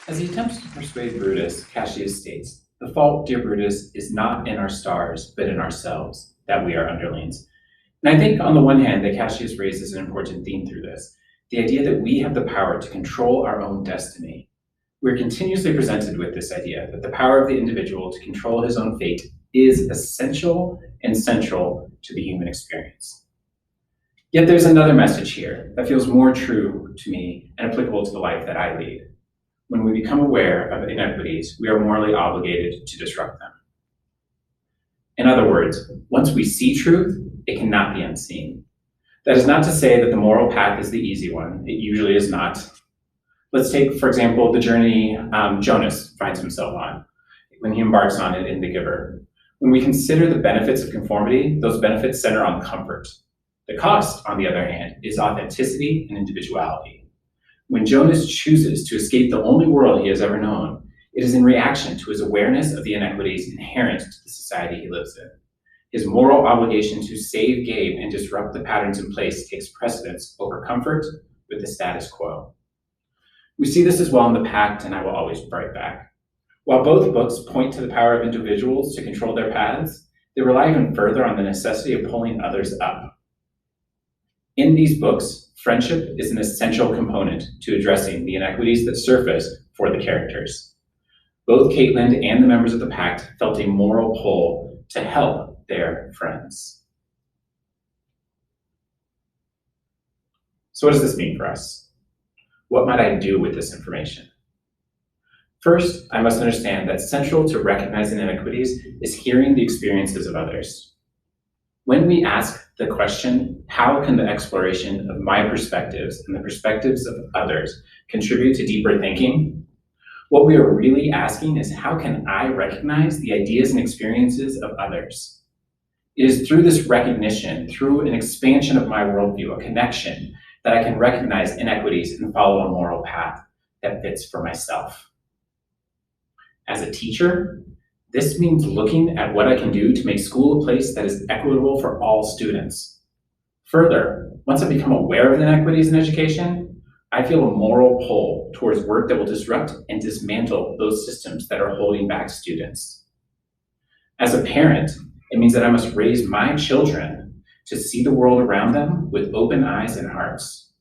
As he attempts to persuade Brutus, Cassius states, "The fault, dear Brutus, is not in our stars, but in ourselves, that we are underlings." And I think on the one hand that Cassius raises an important theme through this, the idea that we have the power to control our own destiny. We're continuously presented with this idea that the power of the individual to control his own fate is essential and central to the human experience. Yet there's another message here that feels more true to me and applicable to the life that I lead. When we become aware of inequities, we are morally obligated to disrupt them. In other words, once we see truth, it cannot be unseen. That is not to say that the moral path is the easy one. It usually is not. Let's take, for example, the journey Jonas finds himself on when he embarks on it in The Giver. When we consider the benefits of conformity, those benefits center on comfort. The cost, on the other hand, is authenticity and individuality. When Jonas chooses to escape the only world he has ever known, it is in reaction to his awareness of the inequities inherent to the society he lives in. His moral obligation to save Gabe and disrupt the patterns in place takes precedence over comfort with the status quo. We see this as well in The Pact and I Will Always Write Back. While both books point to the power of individuals to control their paths, they rely even further on the necessity of pulling others up. In these books, friendship is an essential component to addressing the inequities that surface for the characters. Both Caitlin and the members of the Pact felt a moral pull to help their friends. So what does this mean for us? What might I do with this information? First, I must understand that central to recognizing inequities is hearing the experiences of others. When we ask the question, how can the exploration of my perspectives and the perspectives of others contribute to deeper thinking? What we are really asking is, how can I recognize the ideas and experiences of others? It is through this recognition, through an expansion of my worldview, a connection, that I can recognize inequities and follow a moral path that fits for myself. As a teacher, this means looking at what I can do to make school a place that is equitable for all students. Further, once I become aware of inequities in education, I feel a moral pull towards work that will disrupt and dismantle those systems that are holding back students. As a parent, it means that I must raise my children to see the world around them with open eyes and hearts,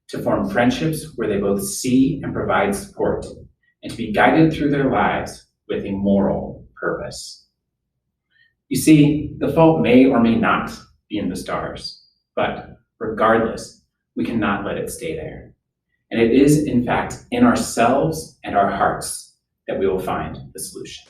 to form friendships where they both see and provide support, and to be guided through their lives with a moral purpose. You see, the fault may or may not be in the stars, but regardless, we cannot let it stay there. And it is, in fact, in ourselves and our hearts that we will find the solutions.